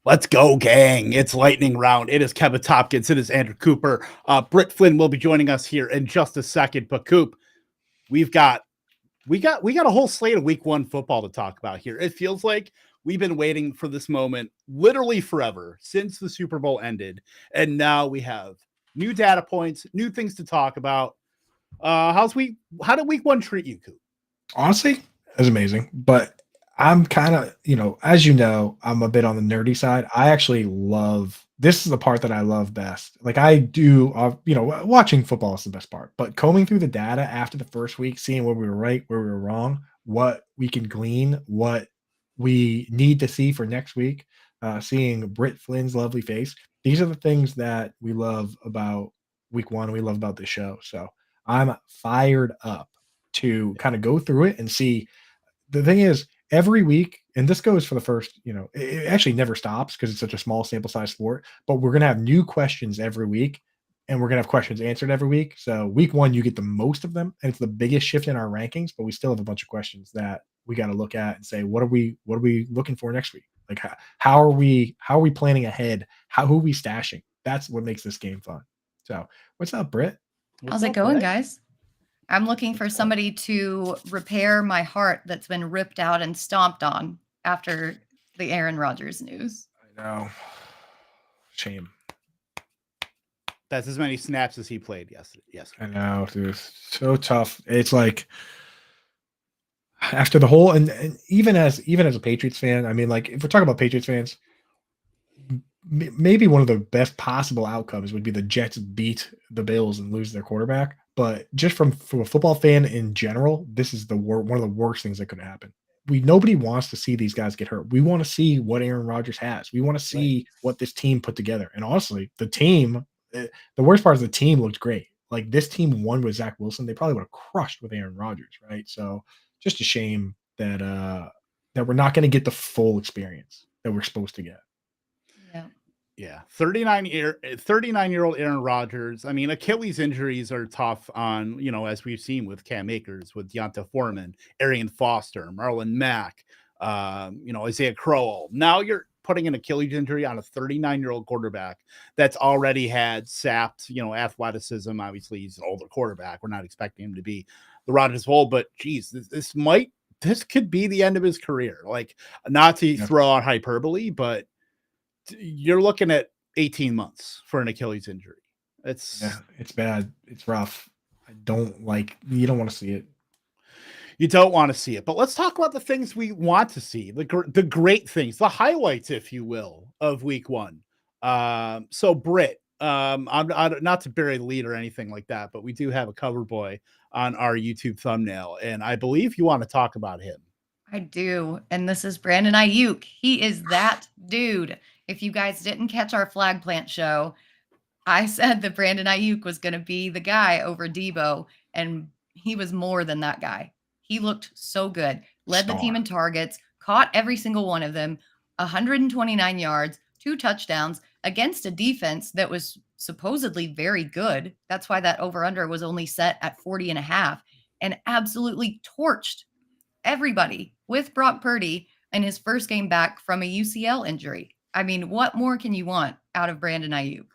Let's go, gang. It's lightning round. It is Kevin Tompkins. It is Andrew Cooper. Britt Flinn will be joining us here in just a second. But Coop, we've got we got a whole slate of week one football to talk about here. It feels like we've been waiting for this moment literally forever since the Super Bowl ended. And now we have new data points, new things to talk about. How did week one treat you, Coop? Honestly, it was amazing. But I'm kind of, as you know, I'm a bit on the nerdy side. I actually love this is the part that I love best. Like I do, watching football is the best part. But combing through the data after the first week, seeing where we were right, where we were wrong, what we can glean, what we need to see for next week, seeing Britt Flynn's lovely face. These are the things that we love about week one. We love about this show. So I'm fired up to kind of go through it and see. The thing is, every week, and this goes for the first, it actually never stops because it's such a small sample size sport, but we're going to have new questions every week and we're going to have questions answered every week. So week one, you get the most of them and it's the biggest shift in our rankings, but we still have a bunch of questions that we got to look at and say, what are we looking for next week? Like how are we planning ahead? Who are we stashing? That's what makes this game fun. So what's up, Britt? How's it going, guys? I'm looking for somebody to repair my heart that's been ripped out and stomped on after the Aaron Rodgers news. I know. Shame. That's as many snaps as he played yesterday. Yes. I know, dude. It's so tough. It's like after the whole and even as a Patriots fan, I mean, like if we're talking about Patriots fans, maybe one of the best possible outcomes would be the Jets beat the Bills and lose their quarterback. But just from a football fan in general, this is one of the worst things that could happen. Nobody wants to see these guys get hurt. We want to see what Aaron Rodgers has. We want to see what this team put together. And honestly, the team, the worst part is the team looked great. Like this team won with Zach Wilson. They probably would have crushed with Aaron Rodgers, right? So just a shame that that we're not going to get the full experience that we're supposed to get. Yeah, 39-year-old Aaron Rodgers. I mean, Achilles injuries are tough on, as we've seen with Cam Akers, with Deonta Foreman, Arian Foster, Marlon Mack, Isaiah Crowell. Now you're putting an Achilles injury on a 39-year-old quarterback that's already had sapped, athleticism. Obviously, he's an older quarterback. We're not expecting him to be the Rodgers of old, but geez, this could be the end of his career. Like, not to throw out hyperbole, but you're looking at 18 months for an Achilles injury. It's bad. It's rough. You don't want to see it. You don't want to see it, but let's talk about the things we want to see, the great things, the highlights, if you will, of week one. So Britt, I'm not to bury the lead or anything like that, but we do have a cover boy on our YouTube thumbnail, and I believe you want to talk about him. I do, and this is Brandon Ayuk. He is that dude. If you guys didn't catch our flag plant show, I said that Brandon Ayuk was going to be the guy over Debo, and he was more than that guy. He looked so good, led the team in targets, caught every single one of them, 129 yards, 2 touchdowns against a defense that was supposedly very good. That's why that over-under was only set at 40.5, and absolutely torched everybody with Brock Purdy in his first game back from a UCL injury. I mean, what more can you want out of Brandon Ayuk?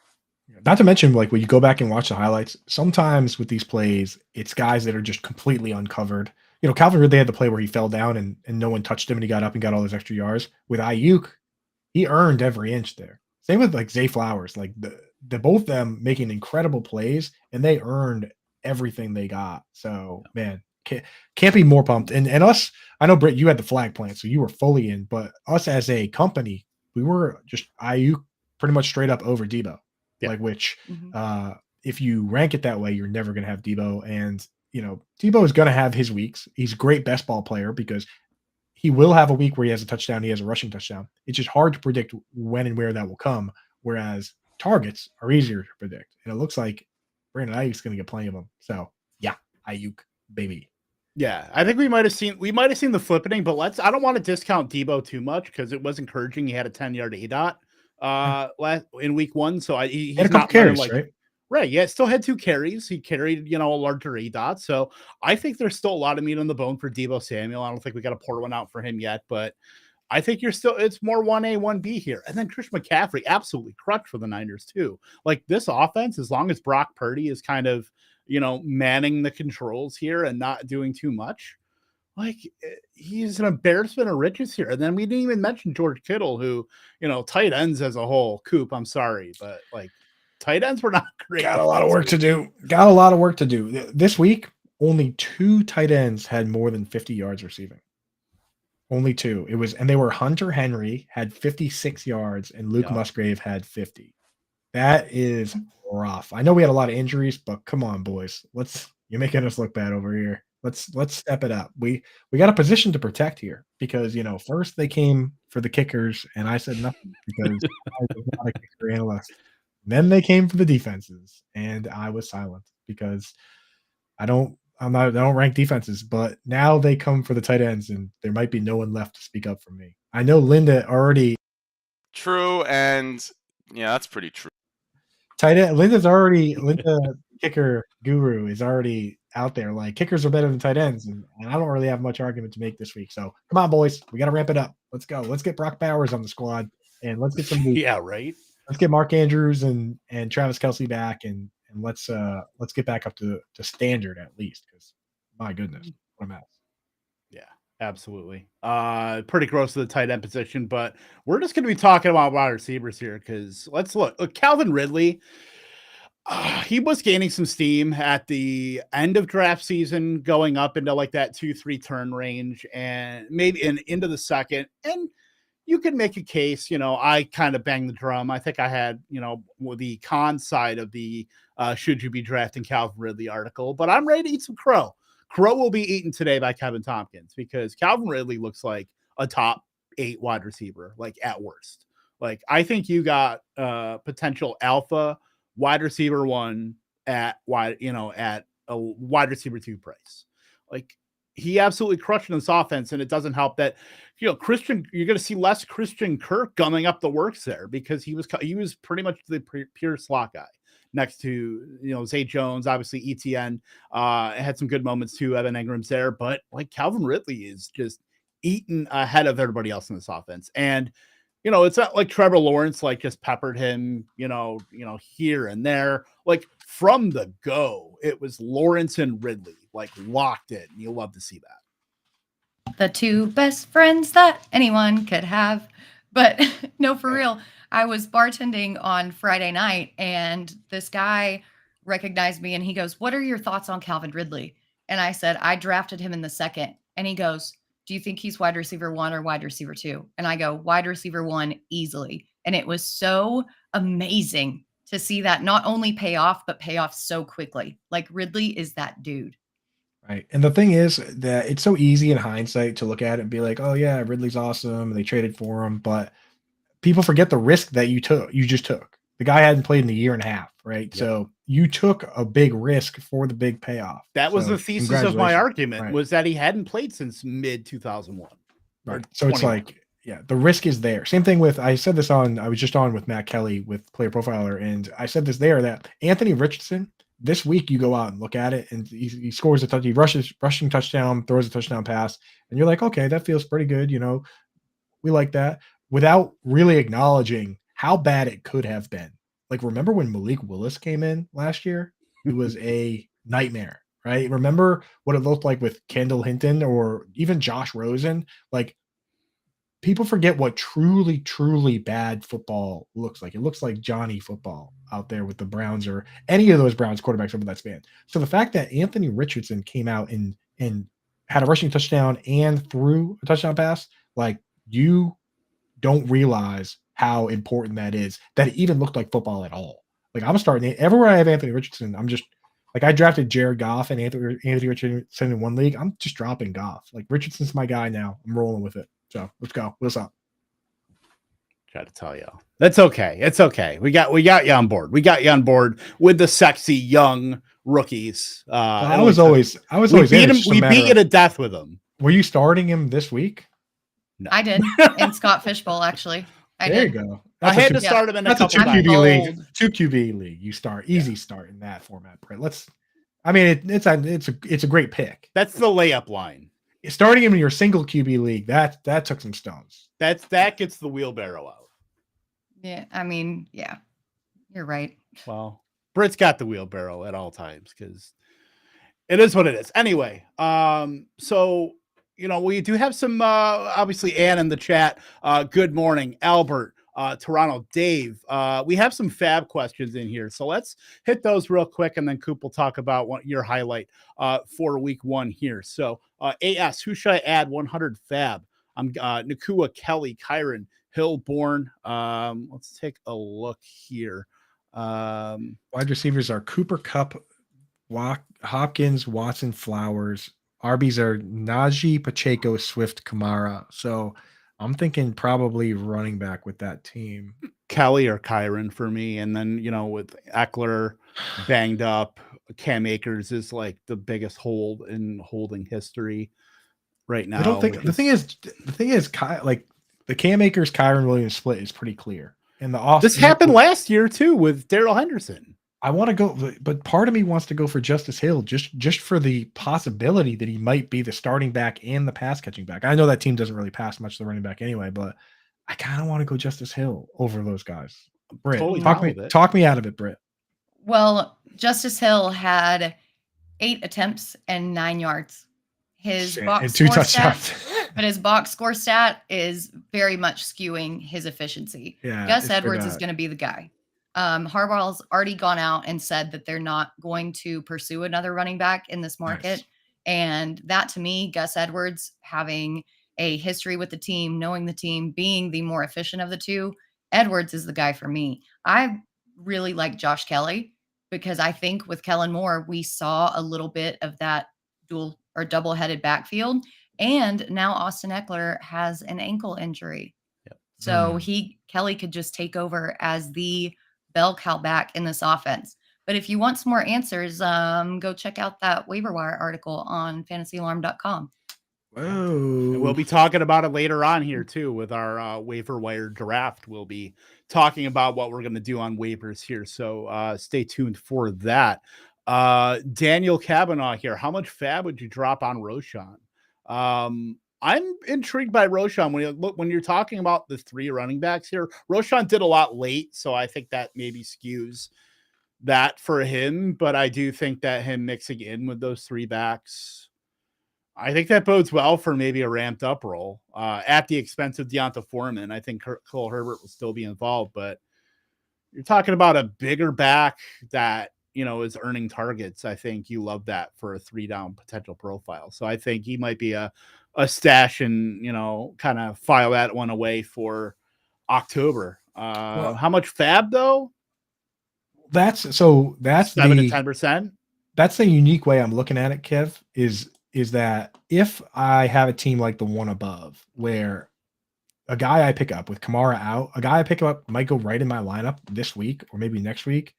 Not to mention, like when you go back and watch the highlights, sometimes with these plays, it's guys that are just completely uncovered. Calvin Ridley had the play where he fell down and no one touched him and he got up and got all those extra yards. With Ayuk, he earned every inch there. Same with like Zay Flowers, like the both of them making incredible plays and they earned everything they got. So man, can't be more pumped. And us, I know Britt, you had the flag plant, so you were fully in, but us as a company, we were just Ayuk pretty much straight up over Debo. Like which if you rank it that way, you're never going to have Debo. And, Debo is going to have his weeks. He's a great best ball player because he will have a week where he has a touchdown. He has a rushing touchdown. It's just hard to predict when and where that will come. Whereas targets are easier to predict. And it looks like Brandon Ayuk's going to get plenty of them. So yeah, Ayuk, baby. Yeah, I think we might have seen the flippening, but I don't want to discount Debo too much because it was encouraging. He had a 10-yard ADOT in week one, so he's had a couple carries, right? Right, yeah, still had 2 carries. He carried, a larger ADOT, so I think there's still a lot of meat on the bone for Debo Samuel. I don't think we got to pour one out for him yet, but I think it's more 1A, 1B here. And then Christian McCaffrey absolutely crushed for the Niners too. Like this offense, as long as Brock Purdy is kind of, manning the controls here and not doing too much, like he's an embarrassment of riches here. And then we didn't even mention George Kittle, who, tight ends as a whole, Coop, I'm sorry, but like tight ends were not great. Got a lot of work to do. Got a lot of work to do. This week, only 2 tight ends had more than 50 yards receiving. Only 2. And they were Hunter Henry had 56 yards and Luke Musgrave had 50. That is rough. I know we had a lot of injuries, but come on, boys. You're making us look bad over here. Let's step it up. We got a position to protect here because first they came for the kickers and I said nothing because I was not a kicker analyst. Then they came for the defenses and I was silent because I don't rank defenses, but now they come for the tight ends, and there might be no one left to speak up for me. I know Linda already. True, and yeah, that's pretty true. Tight end Linda kicker guru is already out there. Like kickers are better than tight ends, and I don't really have much argument to make this week. So come on, boys, we got to ramp it up. Let's go. Let's get Brock Bowers on the squad, and let's get some. Yeah, right. Let's get Mark Andrews and Travis Kelce back, and let's get back up to standard at least, because my goodness, what a mess. Yeah, absolutely. Pretty gross to the tight end position, but we're just going to be talking about wide receivers here because let's look. Calvin Ridley, he was gaining some steam at the end of draft season, going up into like that 2-3 turn range, and maybe into the second. And you can make a case, I kind of banged the drum. I think I had, the con side of the should you be drafting Calvin Ridley article, but I'm ready to eat some crow. Crow will be eaten today by Kevin Tompkins because Calvin Ridley looks like a top 8 wide receiver, like at worst. Like I think you got potential alpha wide receiver 1 at a wide receiver 2 price. Like he absolutely crushed in this offense, and it doesn't help that you're going to see less Christian Kirk gumming up the works there because he was pretty much the pure slot guy next to Zay Jones, obviously ETN had some good moments too. Evan Ingram's there, but like Calvin Ridley is just eating ahead of everybody else in this offense, and it's not like Trevor Lawrence like just peppered him, here and there. Like from the go, it was Lawrence and Ridley like locked in. You'll love to see that. The 2 best friends that anyone could have. But no, for real, I was bartending on Friday night and this guy recognized me and he goes, "What are your thoughts on Calvin Ridley?" And I said, "I drafted him in the second." And he goes, "Do you think he's wide receiver 1 or wide receiver 2? And I go, "Wide receiver 1 easily." And it was so amazing to see that not only pay off, but pay off so quickly. Like Ridley is that dude. Right. And the thing is that it's so easy in hindsight to look at it and be like, oh yeah, Ridley's awesome. They traded for him. But people forget the risk that you just took. The guy hadn't played in a year and a half, right? Yep. So you took a big risk for the big payoff. That was the thesis of my argument, was that he hadn't played since mid 2001. Right. So it's like, yeah, the risk is there. Same thing with, I was just on with Matt Kelly with Player Profiler, and I said this there that Anthony Richardson, this week you go out and look at it, and he scores a touchdown, he rushing touchdown, throws a touchdown pass, and you're like, okay, that feels pretty good. We like that, without really acknowledging how bad it could have been. Like, remember when Malik Willis came in last year? It was a nightmare, right? Remember what it looked like with Kendall Hinton or even Josh Rosen? Like, people forget what truly, truly bad football looks like. It looks like Johnny football out there with the Browns or any of those Browns quarterbacks over that span. So the fact that Anthony Richardson came out and had a rushing touchdown and threw a touchdown pass, like, you don't realize how important that is, that it even looked like football at all. Like, I'm starting everywhere I have Anthony Richardson. I'm just like, I drafted Jared Goff and Anthony Richardson in one league. I'm just dropping Goff. Like, Richardson's my guy now. I'm rolling with it. So let's go. What's up? Try to tell you. That's okay. It's okay. We got you on board. We got you on board with the sexy young rookies. I was always beat him. We beat you to death with them. Were you starting him this week? No. I did. In Scott Fishbowl, actually. There you go. I had to start him in a couple times. 2 QB league. You start easy start in that format. Britt. It's a great pick. That's the layup line. starting him in your single QB league, that took some stones. That gets the wheelbarrow out. Yeah, I mean, yeah, you're right. Well, Britt's got the wheelbarrow at all times because it is what it is. Anyway, so we do have some obviously Ann in the chat. Good morning, Albert, Toronto, Dave. We have some FAAB questions in here, so let's hit those real quick, and then Coop will talk about your highlight for week 1 here. So AS, who should I add 100 FAAB? I'm Nakua, Kelly, Kyron, Hillborn. Let's take a look here. Wide receivers are Cooper Kupp, Hopkins, Watson, Flowers. RBs are Najee, Pacheco, Swift, Kamara. So I'm thinking probably running back with that team. Kelly or Kyron for me. And then, with Eckler banged up, Cam Akers is like the biggest hold in holding history right now. I don't think the thing is, like the Cam Akers, Kyron Williams split is pretty clear. And this happened last year too with Darrell Henderson. I want to go, but part of me wants to go for Justice Hill just for the possibility that he might be the starting back and the pass catching back. I know that team doesn't really pass much to the running back anyway, but I kind of want to go Justice Hill over those guys. Britt, totally talk me out of it, Britt. Well, Justice Hill had 8 attempts and 9 yards. His box and 2 score touchdowns. stat, but his box score stat is very much skewing his efficiency. Yeah, Gus Edwards is going to be the guy. Harbaugh's already gone out and said that they're not going to pursue another running back in this market. Nice. And that, to me, Gus Edwards having a history with the team, knowing the team, being the more efficient of the two, Edwards is the guy for me. I really like Josh Kelly because I think with Kellen Moore, we saw a little bit of that dual or double-headed backfield. And now Austin Eckler has an ankle injury. Yep. So Kelly could just take over as the bell cow back in this offense. But if you want some more answers, go check out that waiver wire article on fantasyalarm.com. Whoa. And we'll be talking about it later on here too with our waiver wire draft. We'll be talking about what we're going to do on waivers here. So stay tuned for that. Daniel Kavanaugh here. How much FAAB would you drop on Roshan? I'm intrigued by Roshan when you're talking about the 3 running backs here. Roshan did a lot late, so I think that maybe skews that for him. But I do think that him mixing in with those 3 backs, I think that bodes well for maybe a ramped up role at the expense of Deonta Foreman. I think Cole Herbert will still be involved, but you're talking about a bigger back that is earning targets. I think you love that for a 3-down potential profile. So I think he might be a stash and, kind of file that one away for October. How much FAAB though? That's 7 to 10%. That's the unique way I'm looking at it, Kev, is that if I have a team like the one above where a guy I pick up with Kamara out, a guy I pick up might go right in my lineup this week or maybe next week,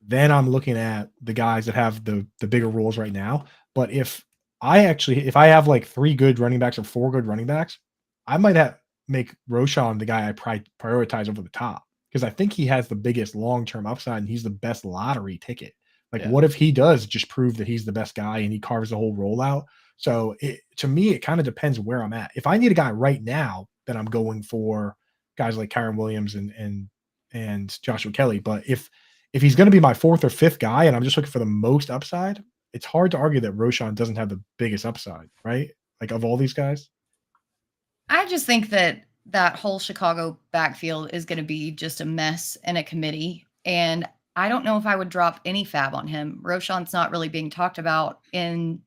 then I'm looking at the guys that have the bigger roles right now. But if I have like 3 good running backs or 4 good running backs, I might make Roshan the guy I prioritize over the top because I think he has the biggest long-term upside and he's the best lottery ticket. Like, what if he does just prove that he's the best guy and he carves the whole rollout? So to me, it kind of depends where I'm at. If I need a guy right now, then I'm going for guys like Kyron Williams and Joshua Kelly. But if he's going to be my 4th or 5th guy and I'm just looking for the most upside, it's hard to argue that Roshan doesn't have the biggest upside, right? Like of all these guys. I just think that whole Chicago backfield is going to be just a mess and a committee. And I don't know if I would drop any FAAB on him. Roshan's not really being talked about in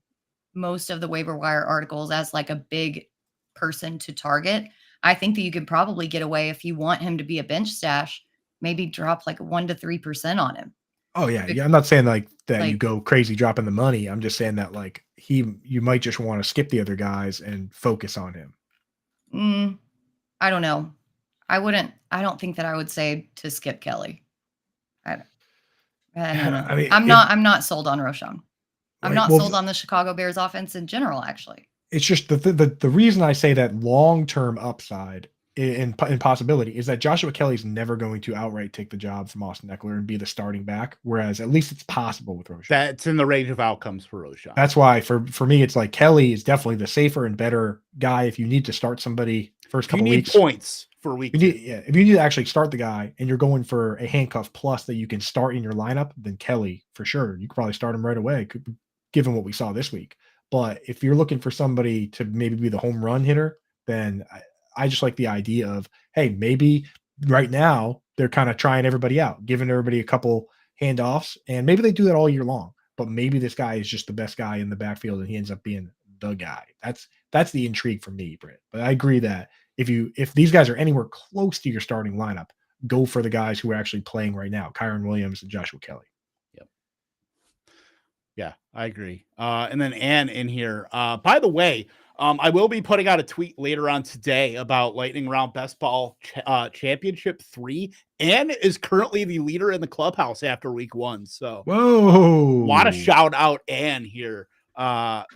most of the waiver wire articles as like a big person to target. I think that you could probably get away if you want him to be a bench stash, maybe drop like 1 to 3% on him. Oh yeah. I'm not saying like that you go crazy dropping the money. I'm just saying that like you might just want to skip the other guys and focus on him. I don't know. I don't think that I would say to skip Kelly. I don't know. I mean, I'm not sold on Roshan. I'm not sold on the Chicago Bears offense in general, actually. It's just the reason I say that long-term upside in possibility is that Joshua Kelly's never going to outright take the job from Austin Eckler and be the starting back, whereas at least it's possible with Roshan. That's in the range of outcomes for Roshan. That's why for me, it's like Kelly is definitely the safer and better guy if you need to start somebody first couple weeks. Points for week 2. If you need to actually start the guy and you're going for a handcuff plus that you can start in your lineup, then Kelly for sure. You could probably start him right away, given what we saw this week. But if you're looking for somebody to maybe be the home run hitter, then I just like the idea of, hey, maybe right now they're kind of trying everybody out, giving everybody a couple handoffs, and maybe they do that all year long. But maybe this guy is just the best guy in the backfield, and he ends up being the guy. That's the intrigue for me, Britt. But I agree that if these guys are anywhere close to your starting lineup, go for the guys who are actually playing right now, Kyron Williams and Joshua Kelly. Yep. Yeah, I agree. And then Ann in here. By the way, I will be putting out a tweet later on today about Lightning Round Best Ball Championship 3. Ann is currently the leader in the clubhouse after week 1. So whoa, want to shout out Ann here,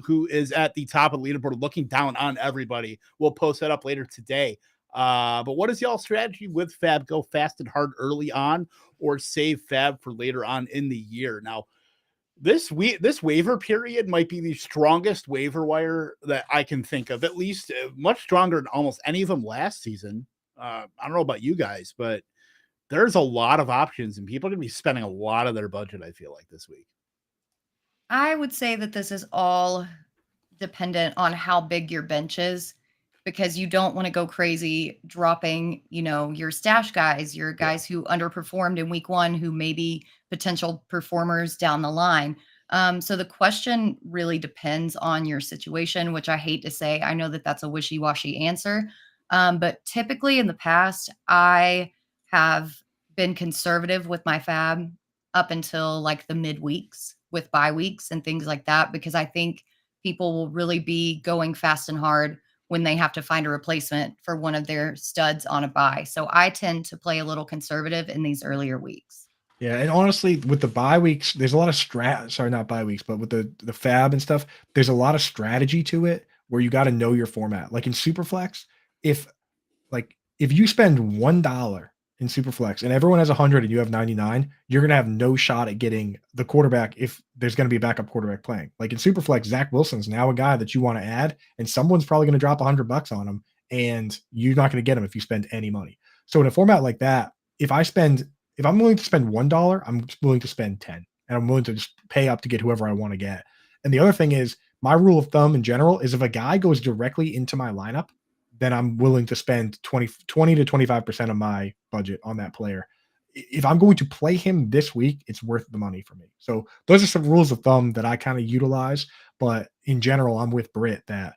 who is at the top of the leaderboard looking down on everybody. We'll post that up later today. But what is y'all strategy with FAAB? Go fast and hard early on or save FAAB for later on in the year? Now, this waiver period might be the strongest waiver wire that I can think of, at least much stronger than almost any of them last season. I don't know about you guys, but there's a lot of options and people are going to be spending a lot of their budget, I feel like, this week. I would say that this is all dependent on how big your bench is, because you don't want to go crazy dropping, your stash guys, your guys who underperformed in week 1, who may be potential performers down the line. So the question really depends on your situation, which I hate to say. I know that that's a wishy-washy answer. But typically in the past, I have been conservative with my FAAB up until like the midweeks with bye weeks and things like that, because I think people will really be going fast and hard when they have to find a replacement for one of their studs on a bye. So I tend to play a little conservative in these earlier weeks. Yeah, and honestly, with the bye weeks, there's a lot of not bye weeks, but with the FAAB and stuff, there's a lot of strategy to it where you got to know your format. Like in Superflex, if you spend $1 in Superflex and everyone has 100 and you have 99, you're going to have no shot at getting the quarterback if there's going to be a backup quarterback playing. Like in Superflex, Zach Wilson's now a guy that you want to add, and someone's probably going to drop $100 on him, and you're not going to get him if you spend any money. So in a format like that, if I'm willing to spend $1, I'm willing to spend 10, and I'm willing to just pay up to get whoever I want to get. And the other thing is, my rule of thumb in general is if a guy goes directly into my lineup, then I'm willing to spend 20 to 25% of my budget on that player. If I'm going to play him this week, it's worth the money for me. So those are some rules of thumb that I kind of utilize. But in general, I'm with Britt that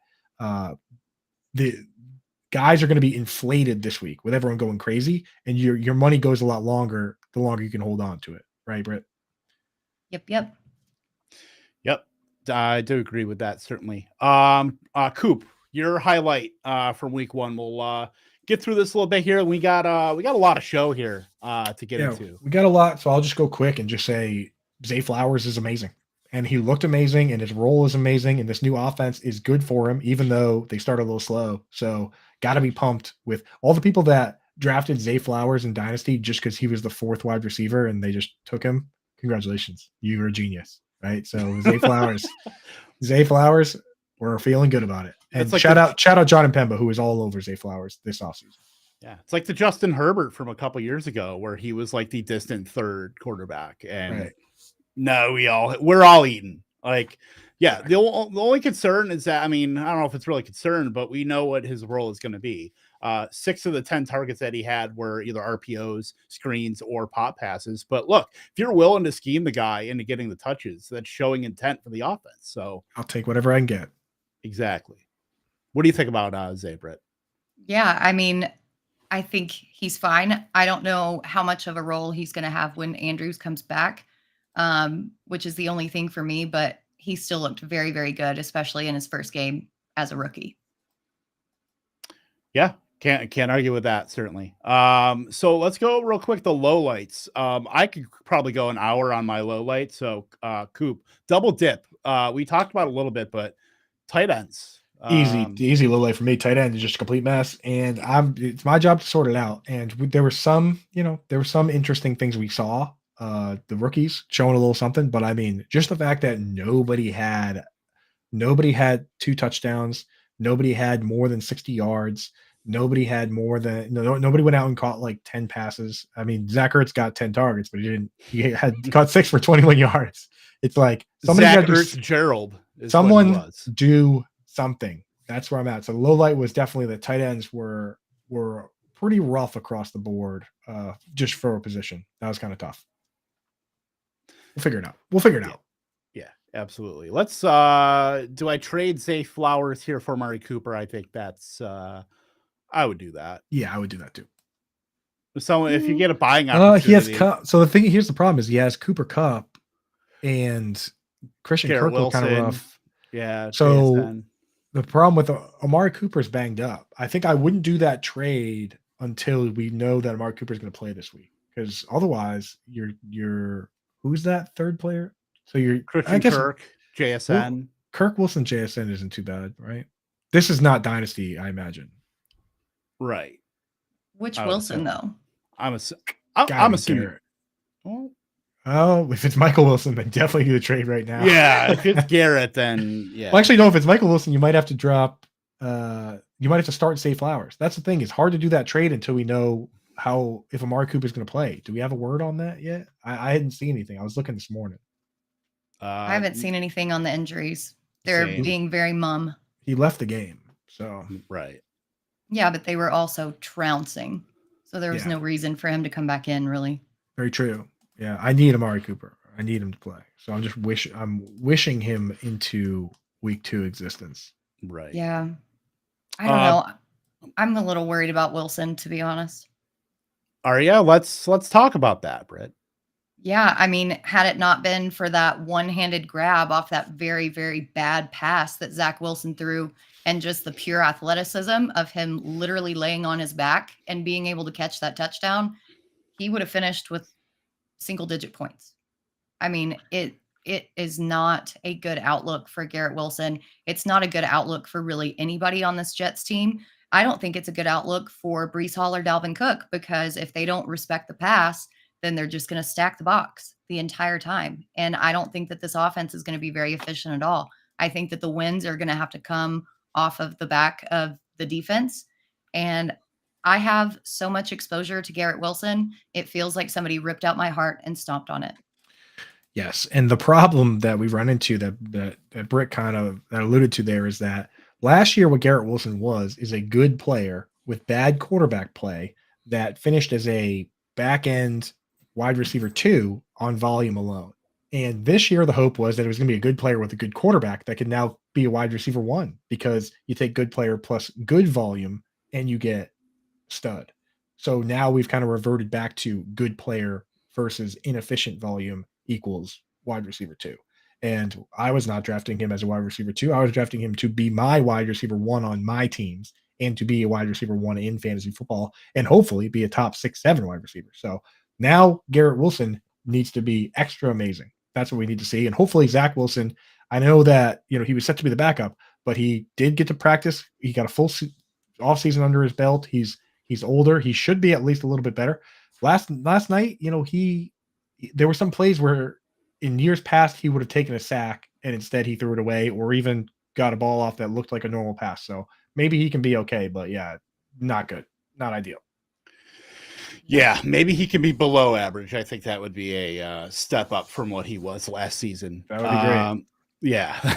the guys are going to be inflated this week with everyone going crazy, and your money goes a lot longer the longer you can hold on to it. Right, Britt? Yep. I do agree with that, certainly. Coop, your highlight from week 1. We'll get through this a little bit here. We got a lot of show here to get into. We got a lot, so I'll just go quick and just say Zay Flowers is amazing. And he looked amazing, and his role is amazing, and this new offense is good for him, even though they started a little slow. So got to be pumped with all the people that drafted Zay Flowers in Dynasty just because he was the 4th wide receiver and they just took him. Congratulations. You're a genius, right? So Zay Flowers, we're feeling good about it. And like shout out John and Pemba, who was all over Zay Flowers this offseason. Yeah, it's like the Justin Herbert from a couple years ago where he was like the distant 3rd quarterback. And no, we're all eating. Like, yeah, the only concern is that, I don't know if it's really concern, but we know what his role is going to be. 6 of the 10 targets that he had were either RPOs, screens, or pop passes. But look, if you're willing to scheme the guy into getting the touches, that's showing intent for the offense. So I'll take whatever I can get. Exactly. What do you think about Zay, Britt? Yeah, I think he's fine. I don't know how much of a role he's going to have when Andrews comes back, which is the only thing for me, but he still looked very, very good, especially in his first game as a rookie. Yeah, can't argue with that, certainly. So let's go real quick, the lowlights. I could probably go an hour on my lowlight. So Coop, double dip. We talked about it a little bit, but tight ends. Easy low light for me. Tight end is just a complete mess, and it's my job to sort it out. And there were some interesting things we saw. The rookies showing a little something, but I mean, just the fact that nobody had 2 touchdowns, nobody had more than 60 yards, nobody went out and caught like 10 passes. I mean, Zach Ertz got 10 targets, but he had caught 6 for 21 yards. It's like Zach Ertz-Gerald. Someone do something. That's where I'm at. So the low light was definitely the tight ends were pretty rough across the board, just for a position. That was kind of tough. We'll figure it out. Yeah, absolutely. Let's do I trade Zay Flowers here for Amari Cooper? I think that's I would do that. Yeah, I would do that too. So if you get a buying opportunity, he has Cup. So here's the problem: is he has Cooper Kupp and Christian Garrett Kirk kind of rough. Yeah. So JSN. the problem with Amari Cooper's banged up. I think I wouldn't do that trade until we know that Amari Cooper is going to play this week, because otherwise you're who's that third player? So Christian Kirk, JSN. Kirk Wilson, JSN isn't too bad, right? This is not dynasty, I imagine. Right. Which Wilson though? I'm assuming. Oh, if it's Michael Wilson, then definitely do the trade right now. Yeah, if it's Garrett, then yeah. Well, actually, no. If it's Michael Wilson, you might have to drop. You might have to start Zay Flowers. That's the thing. It's hard to do that trade until we know if Amari Cooper is going to play. Do we have a word on that yet? I hadn't seen anything. I was looking this morning. I haven't seen anything on the injuries. They're being very mum. He left the game, so right. Yeah, but they were also trouncing, so there was no reason for him to come back in. Really. Very true. Yeah, I need Amari Cooper. I need him to play. So I'm wishing him into week 2 existence. Right. Yeah. I don't know. I'm a little worried about Wilson, to be honest. Aria, let's talk about that, Britt. Yeah, I mean, had it not been for that one-handed grab off that very, very bad pass that Zach Wilson threw, and just the pure athleticism of him literally laying on his back and being able to catch that touchdown, he would have finished with single-digit points. I mean, it is not a good outlook for Garrett Wilson. It's not a good outlook for really anybody on this Jets team. I don't think it's a good outlook for Breece Hall or Dalvin Cook, because if they don't respect the pass, then they're just going to stack the box the entire time. And I don't think that this offense is going to be very efficient at all. I think that the wins are going to have to come off of the back of the defense. And I have so much exposure to Garrett Wilson. It feels like somebody ripped out my heart and stomped on it. Yes. And the problem that we run into that Britt kind of alluded to there is that last year what Garrett Wilson is a good player with bad quarterback play that finished as a back end wide receiver 2 on volume alone. And this year the hope was that it was going to be a good player with a good quarterback that could now be a wide receiver 1, because you take good player plus good volume and you get stud. So now we've kind of reverted back to good player versus inefficient volume equals wide receiver 2. And I was not drafting him as a wide receiver 2. I was drafting him to be my wide receiver 1 on my teams and to be a wide receiver 1 in fantasy football and hopefully be a top 6-7 wide receiver. So now Garrett Wilson needs to be extra amazing. That's what we need to see. And hopefully Zach Wilson, I know that, he was set to be the backup, but he did get to practice. He got a full off season under his belt. He's older. He should be at least a little bit better. Last night, there were some plays where in years past he would have taken a sack and instead he threw it away, or even got a ball off that looked like a normal pass. So maybe he can be okay, but yeah, not good. Not ideal. Yeah, maybe he can be below average. I think that would be a step up from what he was last season. That would be great. Yeah.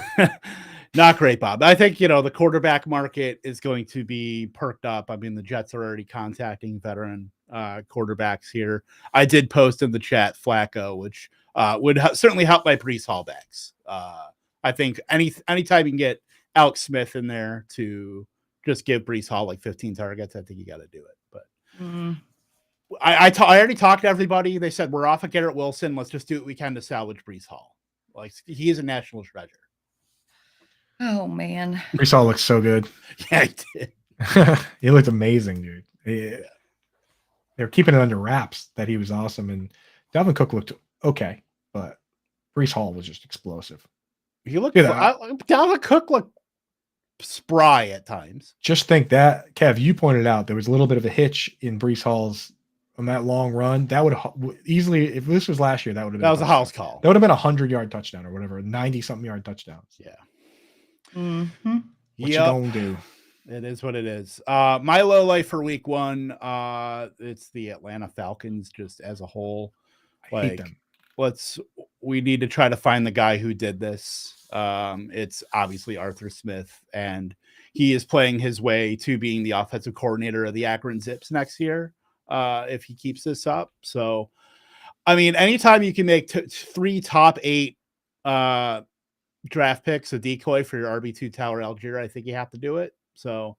Not great, Bob. I think, the quarterback market is going to be perked up. I mean, the Jets are already contacting veteran quarterbacks here. I did post in the chat Flacco, which would certainly help my Breece Hall backs. I think anytime you can get Alex Smith in there to just give Breece Hall like 15 targets, I think you got to do it. But I already talked to everybody. They said, we're off of Garrett Wilson. Let's just do what we can to salvage Breece Hall. Like, he is a national treasure. Oh, man. Breece Hall looks so good. Yeah, he did. He looked amazing, dude. They're keeping it under wraps that he was awesome. And Dalvin Cook looked okay, but Breece Hall was just explosive. He looked Dalvin Cook looked spry at times. Just think that, Kev, you pointed out there was a little bit of a hitch in Breece Hall's on that long run. That would easily, if this was last year, that would have been That was a house call. That would have been 100-yard touchdown or whatever, 90-something yard touchdowns. Yeah. Mm-hmm. What you gonna do? It is what it is. My low light for week 1, it's the Atlanta Falcons just as a whole. I hate them. We need to try to find the guy who did this. It's obviously Arthur Smith, and he is playing his way to being the offensive coordinator of the Akron Zips next year, if he keeps this up. So, I mean, anytime you can make 3 top 8 draft picks a decoy for your RB2 Tower Algier, I think you have to do it. So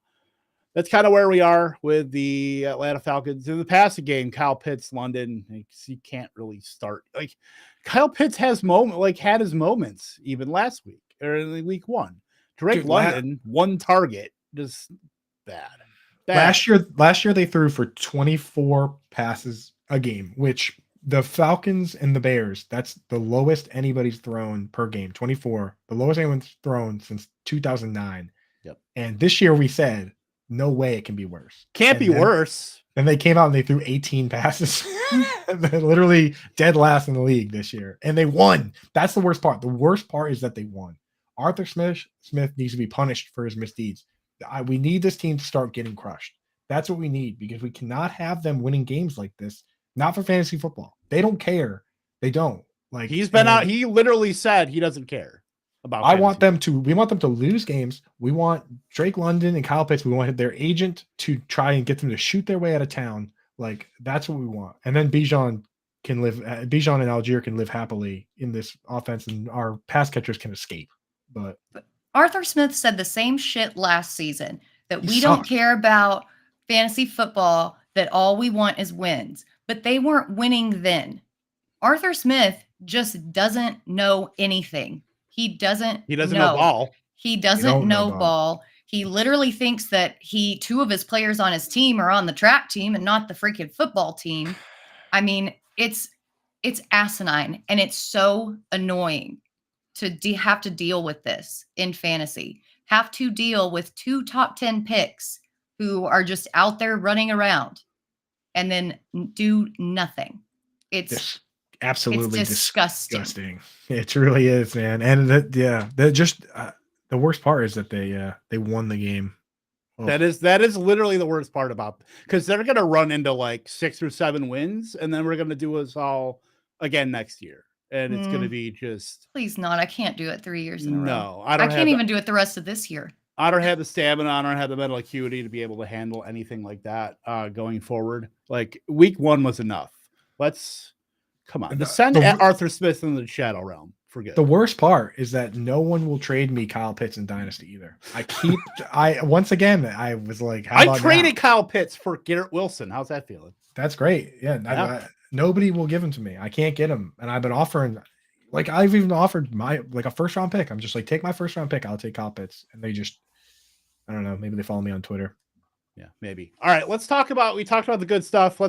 that's kind of where we are with the Atlanta Falcons. In the passing game, Kyle Pitts, London, you can't really start. Like, Kyle Pitts had his moments even last week or in week 1. Drake London, 1 target, just bad. Last year they threw for 24 passes a game, which the Falcons and the Bears, that's the lowest anybody's thrown per game, 24. The lowest anyone's thrown since 2009. Yep. And this year we said, no way it can be worse. Can't be worse. And they came out and they threw 18 passes. They're literally dead last in the league this year. And they won. That's the worst part. The worst part is that they won. Arthur Smith needs to be punished for his misdeeds. We need this team to start getting crushed. That's what we need, because we cannot have them winning games like this. Not for fantasy football. They don't care. They don't. Like, he's been out. He literally said he doesn't care about. We want them to lose games. We want Drake London and Kyle Pitts. We want their agent to try and get them to shoot their way out of town. Like, that's what we want. And then Bijan and Algier can live happily in this offense, and our pass catchers can escape. But Arthur Smith said the same shit last season, that we sucked. don't care about fantasy football, that all we want is wins. But they weren't winning then. Arthur Smith just doesn't know anything. He doesn't know ball. He doesn't know ball. He literally thinks that 2 of his players on his team are on the track team and not the freaking football team. I mean, it's asinine, and it's so annoying to have to deal with this in fantasy. Have to deal with 2 top 10 picks who are just out there running around and then do nothing. It's absolutely disgusting. It really is, man. And the worst part is that they won the game. Oh. That is literally the worst part about, because they're gonna run into like 6 or 7 wins, and then we're gonna do us all again next year, and it's gonna be just. Please not. I can't do it 3 years in a row. No, I can't even do it the rest of this year. I don't have the stamina. I don't have the mental acuity to be able to handle anything like that going forward. Like, week 1 was enough. Come on. Send Arthur Smith in the shadow realm. Forget. The worst part is that no one will trade me Kyle Pitts in Dynasty either. I was like, I traded Kyle Pitts for Garrett Wilson. How's that feeling? That's great. Yeah. Nobody will give him to me. I can't get him. And I've been offering, like, I've even offered a first round pick. I'm just like, take my first round pick. I'll take Kyle Pitts. And they just, I don't know. Maybe they follow me on Twitter. Yeah, maybe. All right, we talked about the good stuff.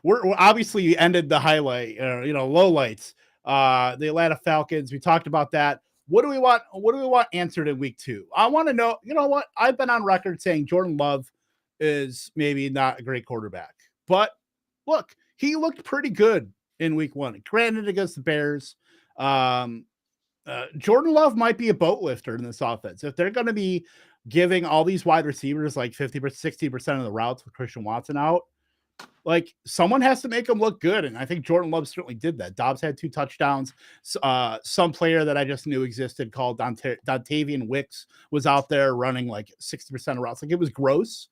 We're obviously ended the highlight, low lights. The Atlanta Falcons. We talked about that. What do we want answered in week 2? I want to know, you know what? I've been on record saying Jordan Love is maybe not a great quarterback, but look, he looked pretty good in week 1. Granted, against the Bears. Jordan Love might be a boat lifter in this offense. If they're going to be giving all these wide receivers like 50%, 60% of the routes with Christian Watson out, like, someone has to make them look good. And I think Jordan Love certainly did that. Dobbs had 2 touchdowns. Some player that I just knew existed called Dontavian Wicks was out there running like 60% of routes. Like, it was gross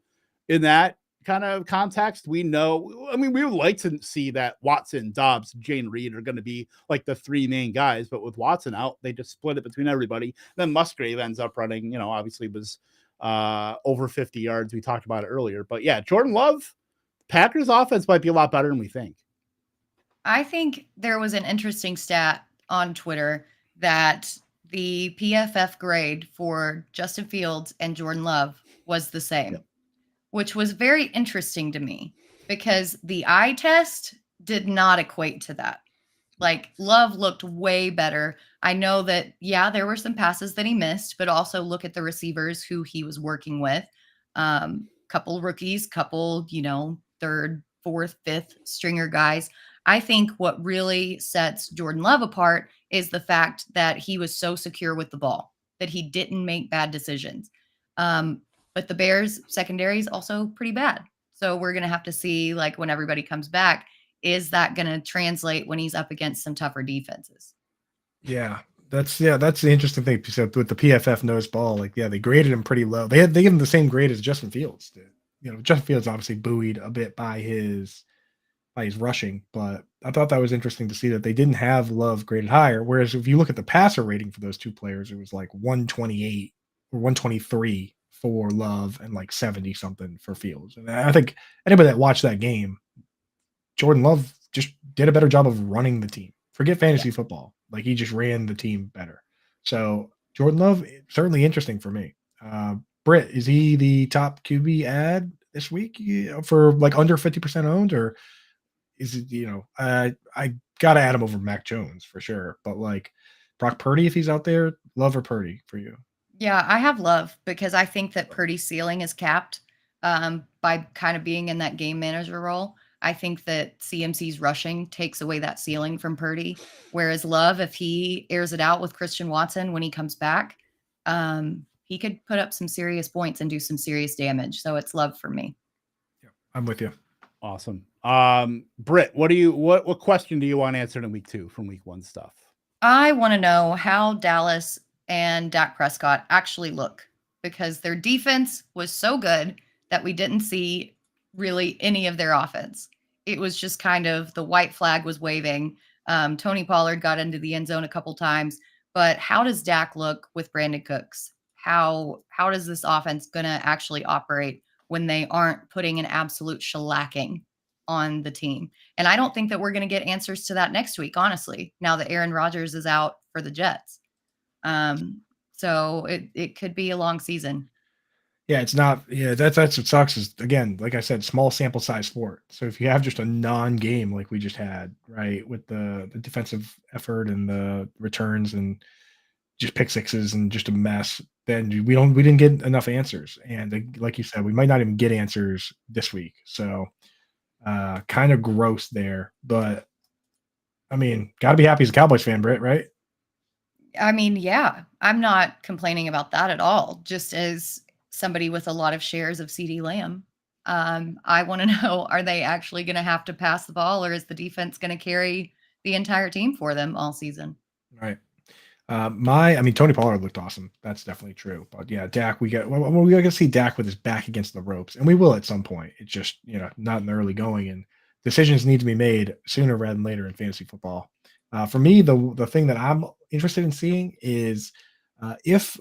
in that kind of context. We know, I mean, we would like to see that Watson, Dobbs, Jane Reed are going to be like the 3 main guys, but with Watson out, they just split it between everybody. Then Musgrave ends up running, obviously was over 50 yards. We talked about it earlier, but yeah, Jordan Love, Packers offense might be a lot better than we think. I think there was an interesting stat on Twitter that the PFF grade for Justin Fields and Jordan Love was the same. Yep. Which was very interesting to me because the eye test did not equate to that. Like Love looked way better. I know that, yeah, there were some passes that he missed, but also look at the receivers who he was working with. Couple rookies, couple, third, fourth, fifth stringer guys. I think what really sets Jordan Love apart is the fact that he was so secure with the ball, that he didn't make bad decisions. But the Bears secondary is also pretty bad. So we're going to have to see, like, when everybody comes back, is that going to translate when he's up against some tougher defenses? Yeah, that's the interesting thing. So with the PFF nose ball, like, they graded him pretty low. They gave him the same grade as Justin Fields did. Justin Fields obviously buoyed a bit by his rushing, but I thought that was interesting to see that they didn't have Love graded higher. Whereas if you look at the passer rating for those two players, it was like 128 or 123 for Love and like 70 something for Fields. And I think anybody that watched that game, Jordan Love just did a better job of running the team. Forget fantasy football. Like, he just ran the team better. So Jordan Love, certainly interesting for me. Britt, is he the top QB ad this week for like under 50% owned, or is it, I got to add him over Mac Jones for sure. But like Brock Purdy, if he's out there, Love or Purdy for you? Yeah, I have Love because I think that Purdy's ceiling is capped by kind of being in that game manager role. I think that CMC's rushing takes away that ceiling from Purdy, whereas Love, if he airs it out with Christian Watson when he comes back, he could put up some serious points and do some serious damage. So it's Love for me. Yeah, I'm with you. Awesome. Britt, what question do you want answered in week 2 from week 1 stuff? I want to know how Dallas and Dak Prescott actually look, because their defense was so good that we didn't see really any of their offense. It was just kind of the white flag was waving. Tony Pollard got into the end zone a couple times, but how does Dak look with Brandon Cooks? How does this offense going to actually operate when they aren't putting an absolute shellacking on the team? And I don't think that we're going to get answers to that next week, honestly, now that Aaron Rodgers is out for the Jets. So it could be a long season. Yeah, it's not. Yeah, that's what sucks is, again, like I said, small sample size sport. So if you have just a non-game like we just had, right, with the defensive effort and the returns and just pick sixes and just a mess, then we didn't get enough answers. And like you said, we might not even get answers this week. So kind of gross there. But I mean, got to be happy as a Cowboys fan, Britt, right? I mean, yeah, I'm not complaining about that at all. Just as somebody with a lot of shares of CeeDee Lamb, I want to know, are they actually going to have to pass the ball, or is the defense going to carry the entire team for them all season? Right. Tony Pollard looked awesome. That's definitely true. But yeah, Dak, we got to see Dak with his back against the ropes, and we will at some point. It's just, not in the early going, and decisions need to be made sooner rather than later in fantasy football. For me, the thing that I'm interested in seeing is Kenneth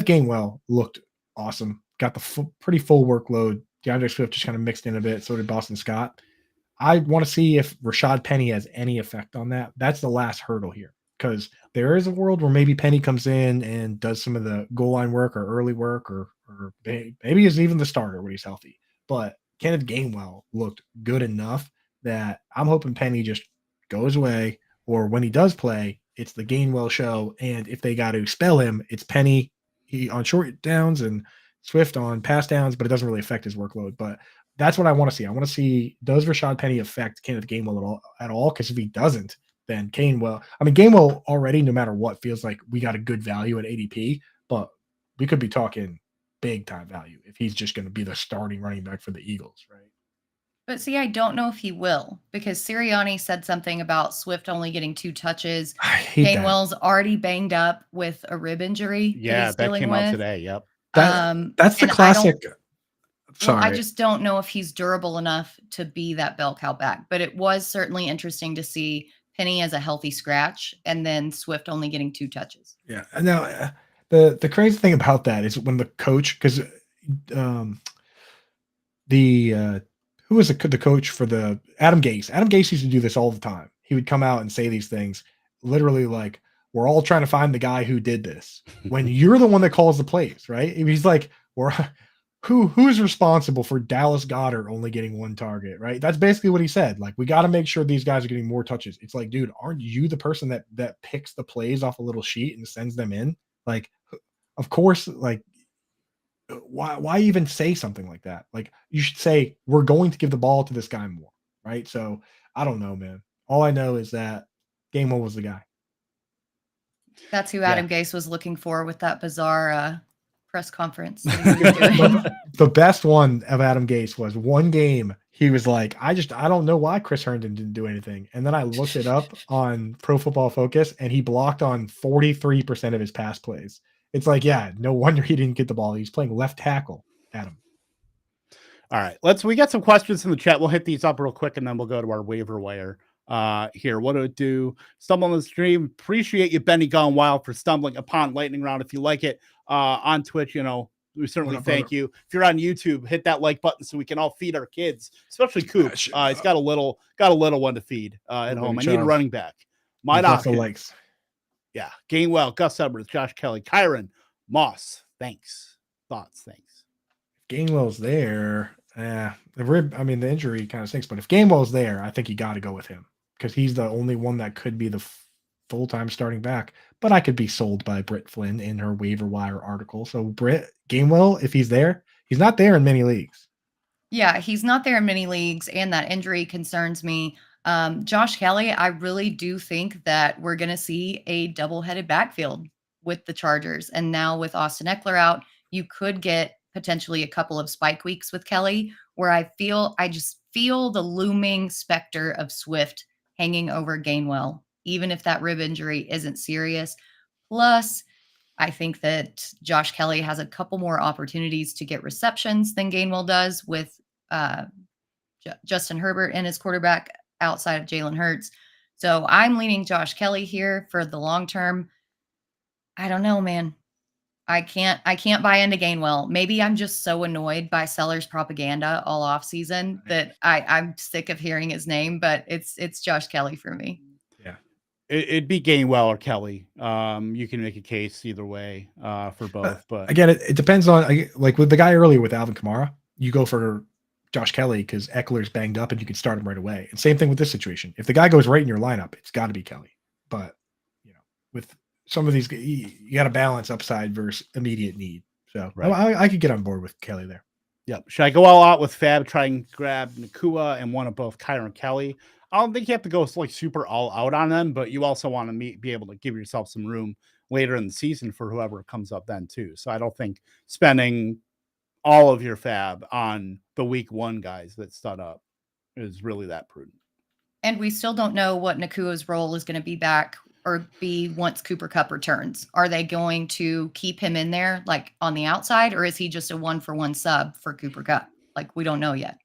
Gainwell looked awesome. Got the pretty full workload. DeAndre Swift just kind of mixed in a bit. So did Boston Scott. I want to see if Rashad Penny has any effect on that. That's the last hurdle here, because there is a world where maybe Penny comes in and does some of the goal line work or early work, or maybe is even the starter when he's healthy. But Kenneth Gainwell looked good enough that I'm hoping Penny just goes away, or when he does play, it's the Gainwell show. And if they got to spell him, it's Penny on short downs and Swift on pass downs, but it doesn't really affect his workload. But that's what I want to see. I want to see, does Rashad Penny affect Kenneth Gainwell at all? Because if he doesn't, then Gainwell already, no matter what, feels like we got a good value at ADP, but we could be talking big time value if he's just going to be the starting running back for the Eagles, right? But see, I don't know if he will, because Sirianni said something about Swift only getting 2 touches. I hate Gainwell's already banged up with a rib injury. Yeah, that came out today. Yep. That's the classic. Sorry. I just don't know if he's durable enough to be that bell cow back. But it was certainly interesting to see Penny as a healthy scratch, and then Swift only getting 2 touches. Yeah. Now, the crazy thing about that is when the coach, because who was the coach for the Adam Gase? Adam Gase used to do this all the time. He would come out and say these things, literally like, we're all trying to find the guy who did this, when you're the one that calls the plays, right? He's like, who's responsible for Dallas Goedert only getting 1 target, right? That's basically what he said. Like, we got to make sure these guys are getting more touches. It's like, dude, aren't you the person that picks the plays off a little sheet and sends them in? Like, of course, like, why even say something like that? Like, you should say, we're going to give the ball to this guy more, right? So I don't know, man. All I know is that Gainwell was the guy. That's who Yeah. Adam Gase was looking for with that bizarre press conference that he was doing. The best one of Adam Gase was one game. He was like, I don't know why Chris Herndon didn't do anything. And then I looked it up on Pro Football Focus, and he blocked on 43% of his pass plays. It's like, yeah, no wonder he didn't get the ball. He's playing left tackle, Adam. All right, we got some questions in the chat. We'll hit these up real quick, and then we'll go to our waiver wire. Here, what do it do? Stumble on the stream. Appreciate you, Benny Gone Wild, for stumbling upon Lightning Round. If you like it on Twitch, we certainly thank you. If you're on YouTube, hit that like button so we can all feed our kids, especially Coop. He's got a little one to feed at home. I need a running back. My doctor. Likes. Yeah, Gainwell, Gus Edwards, Josh Kelly, Kyron, Moss. Thanks. Thoughts. Thanks. Gainwell's there. The rib. I mean, the injury kind of stinks, but if Gainwell's there, I think you got to go with him because he's the only one that could be the full-time starting back. But I could be sold by Britt Flinn in her waiver wire article. So Britt Gainwell, if he's there, he's not there in many leagues. Yeah, he's not there in many leagues, and that injury concerns me. Josh Kelly, I really do think that we're going to see a double-headed backfield with the Chargers. And now with Austin Eckler out, you could get potentially a couple of spike weeks with Kelly, where I just feel the looming specter of Swift hanging over Gainwell, even if that rib injury isn't serious. Plus, I think that Josh Kelly has a couple more opportunities to get receptions than Gainwell does with Justin Herbert and his quarterback outside of Jalen Hurts. So I'm leaning Josh Kelly here for the long term. I don't know, man. I can't buy into Gainwell. Maybe I'm just so annoyed by Sellers propaganda all off season that I'm sick of hearing his name, but it's Josh Kelly for me. Yeah. It'd be Gainwell or Kelly. You can make a case either way for both. But again, it depends on, like with the guy earlier with Alvin Kamara, you go for Josh Kelly because Eckler's banged up and you can start him right away. And same thing with this situation. If the guy goes right in your lineup, it's got to be Kelly. But with some of these, you got to balance upside versus immediate need. So right. I could get on board with Kelly there. Yep. Should I go all out with FAAB, try and grab Nakua and one of both Kyron and Kelly? I don't think you have to go like super all out on them, but you also want to be able to give yourself some room later in the season for whoever comes up then too. So I don't think spending all of your FAAB on the week one guys that stud up is really that prudent. And we still don't know what Nakua's role is going to be back or be once Cooper Kupp returns. Are they going to keep him in there like on the outside, or is he just a 1-for-1 sub for Cooper Kupp? Like, we don't know yet.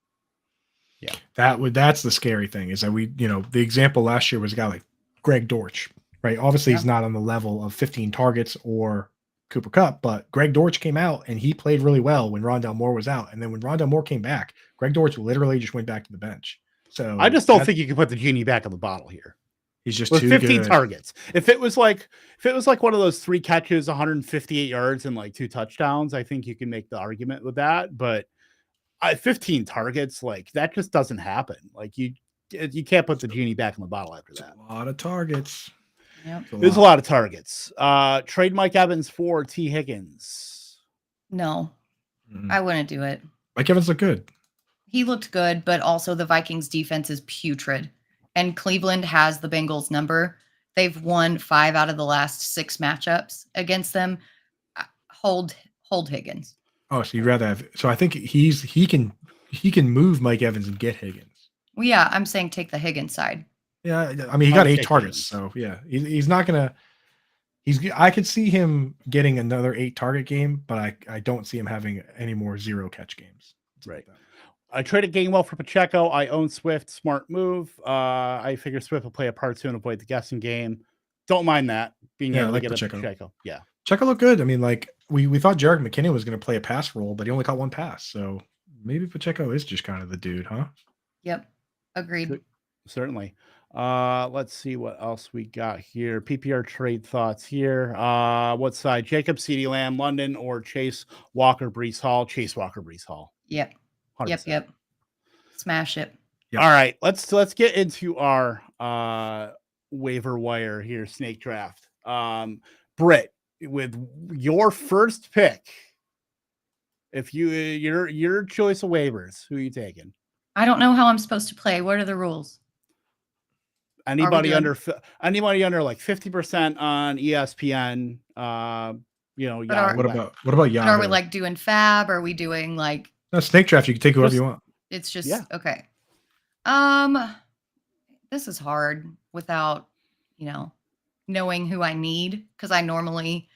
Yeah. That's the scary thing is that the example last year was a guy like Greg Dortch, right? Obviously he's not on the level of 15 targets or Cooper Kupp, but Greg Dortch came out and he played really well when Rondale Moore was out. And then when Rondale Moore came back, Greg Dortch literally just went back to the bench. So I just don't think you can put the genie back in the bottle here. He's just with too 15 good. targets. If it was like one of those 3 catches, 158 yards and like 2 touchdowns, I think you can make the argument with that. But 15 targets, like that just doesn't happen. Like you can't put the genie back in the bottle after that. A lot of targets. Yep. There's a lot of targets. Trade Mike Evans for T. Higgins. No, I wouldn't do it. Mike Evans looked good. He looked good, but also the Vikings defense is putrid. And Cleveland has the Bengals number. They've won 5 out of the last 6 matchups against them. Hold Higgins. Oh, so you'd rather have? So I think he can move Mike Evans and get Higgins. Well, yeah, I'm saying take the Higgins side. Yeah, I mean he got 8 targets, so yeah, he's not gonna. I could see him getting another 8 target game, but I don't see him having any more 0 catch games. Right. I traded Gainwell for Pacheco. I own Swift. Smart move. I figure Swift will play a part 2 and avoid the guessing game. Don't mind that being able to get Pacheco. Yeah. Pacheco looked good. I mean, like we thought Jerick McKinnon was going to play a pass role, but he only caught 1 pass. So maybe Pacheco is just kind of the dude, huh? Yep. Agreed. Certainly. Let's see what else we got here. PPR trade thoughts here. What side? Jacob, CeeDee Lamb, London, or Chase Walker, Brees Hall? Chase Walker, Brees Hall. Yep. 100%. Yep. Smash it. Yep. All right, let's get into our waiver wire here, snake draft. Britt, with your first pick, if your choice of waivers, who are you taking? I don't know how I'm supposed to play. What are the rules? Anybody under like 50% on ESPN, But What about Yahoo? are we like doing FAAB? Are we doing like No, snake draft? You can take whoever you want. it's just Yeah. okay. This is hard without, knowing who I need, because I normally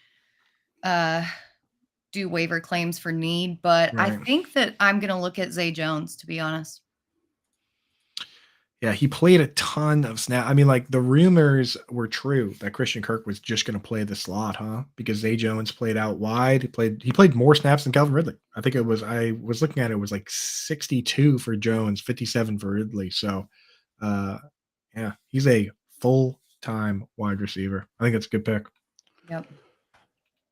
do waiver claims for need, but I Right. think that I'm gonna look at Zay Jones, to be honest. Yeah, he played a ton of snap. I mean, like the rumors were true that Christian Kirk was just going to play the slot, huh? Because Zay Jones played out wide. He played more snaps than Calvin Ridley. I think I was looking at it, was like 62 for Jones, 57 for Ridley. So, yeah, he's a full-time wide receiver. I think that's a good pick. Yep.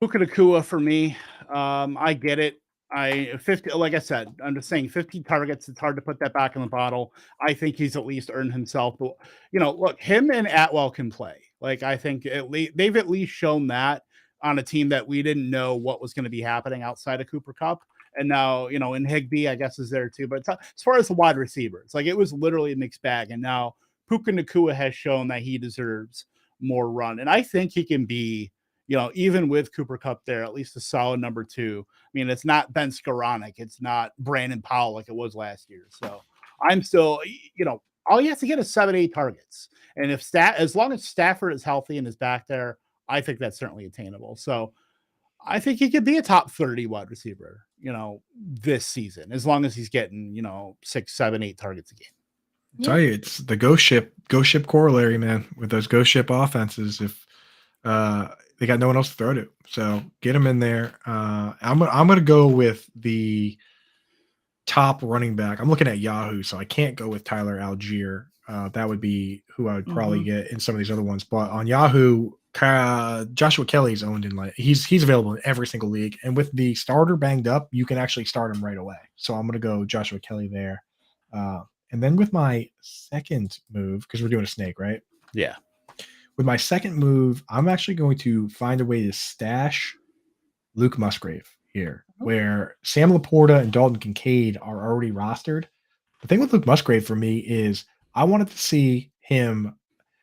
Puka Nacua for me. I get it. 50, like I said, I'm just saying 15 targets. It's hard to put that back in the bottle. I think he's at least earned himself. But look, him and Atwell can play. Like I think they've at least shown that on a team that we didn't know what was going to be happening outside of Cooper Kupp. And now, and Higbee, I guess, is there too. But as far as the wide receivers, like it was literally a mixed bag. And now Puka Nacua has shown that he deserves more run. And I think he can be, even with Cooper Kupp there, at least a solid number 2. I mean, it's not Ben Skoranek. It's not Brandon Powell like it was last year. So I'm still, all he has to get is 7-8 targets. And as long as Stafford is healthy and is back there, I think that's certainly attainable. So I think he could be a top 30 wide receiver, this season, as long as he's getting, 6, 7, 8 targets a game. I tell you, it's the ghost ship corollary, man, with those ghost ship offenses. If they got no one else to throw to, so get him in there. I'm gonna go with the top running back. I'm looking at Yahoo, so I can't go with Tyler Algier. That would be who I would probably get in some of these other ones. But on Yahoo, Joshua Kelly's owned in he's available in every single league, and with the starter banged up, you can actually start him right away. So I'm gonna go Joshua Kelly there. And then with my second move, because we're doing a snake, right? Yeah. With my second move, I'm actually going to find a way to stash Luke Musgrave here, where Sam Laporta and Dalton Kincaid are already rostered. The thing with Luke Musgrave for me is I wanted to see him.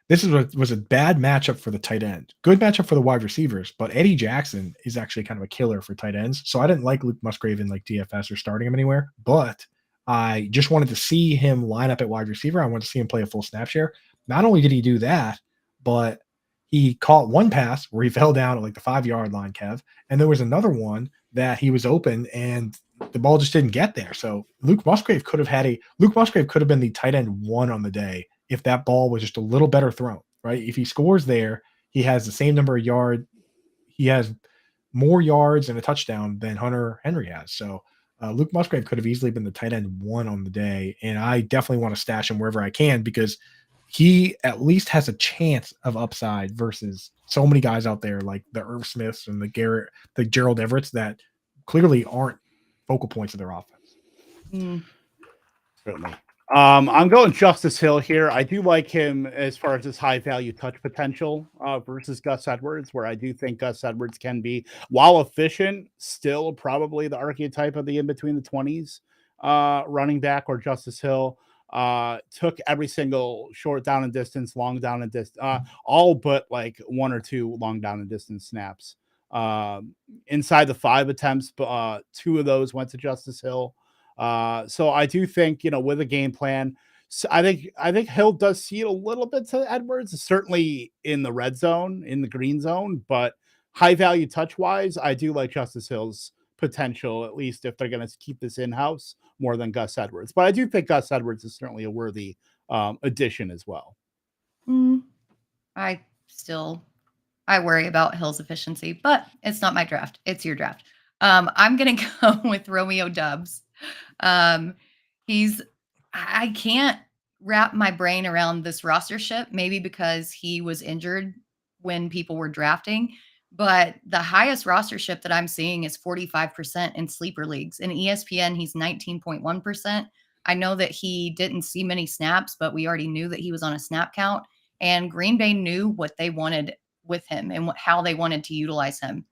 This was a bad matchup for the tight end. Good matchup for the wide receivers, but Eddie Jackson is actually kind of a killer for tight ends. So I didn't like Luke Musgrave in like DFS or starting him anywhere, but I just wanted to see him line up at wide receiver. I wanted to see him play a full snap share. Not only did he do that, but he caught one pass where he fell down at like the 5-yard line, Kev. And there was another one that he was open and the ball just didn't get there. So Luke Musgrave could have been the tight end 1 on the day if that ball was just a little better thrown, right? If he scores there, he has the same number of yards. He has more yards and a touchdown than Hunter Henry has. So Luke Musgrave could have easily been the tight end 1 on the day. And I definitely want to stash him wherever I can because he at least has a chance of upside versus so many guys out there like the Irv Smiths and the Garrett, the Gerald Everetts that clearly aren't focal points of their offense. Certainly. I'm going Justice Hill here. I do like him as far as his high value touch potential versus Gus Edwards, where I do think Gus Edwards can be, while efficient, still probably the archetype of the in between the 20s running back, or Justice Hill took every single short down and distance, long down and distance, all but like 1 or 2 long down and distance snaps. Inside the 5 attempts, 2 of those went to Justice Hill. So I do think, with a game plan, so I think Hill does see it a little bit to Edwards, certainly in the red zone, in the green zone, but high value touch wise, I do like Justice Hill's potential, at least if they're going to keep this in-house, more than Gus Edwards. But I do think Gus Edwards is certainly a worthy addition as well. I worry about Hill's efficiency, but it's not my draft. It's your draft. I'm going to go with Romeo Doubs. I can't wrap my brain around this roster ship, maybe because he was injured when people were drafting. But the highest roster ship that I'm seeing is 45% in sleeper leagues. In ESPN, he's 19.1%. I know that he didn't see many snaps, but we already knew that he was on a snap count. And Green Bay knew what they wanted with him and how they wanted to utilize him.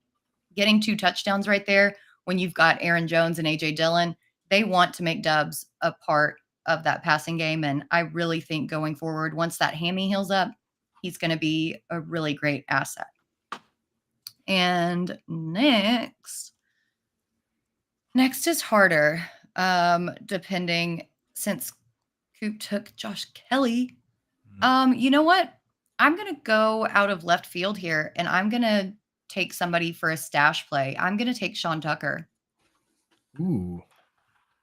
Getting 2 touchdowns right there when you've got Aaron Jones and A.J. Dillon, they want to make Dubs a part of that passing game. And I really think going forward, once that hammy heals up, he's going to be a really great asset. And next is harder, depending, since Coop took Josh Kelly. You know what? I'm going to go out of left field here, and I'm going to take somebody for a stash play. I'm going to take Sean Tucker. Ooh.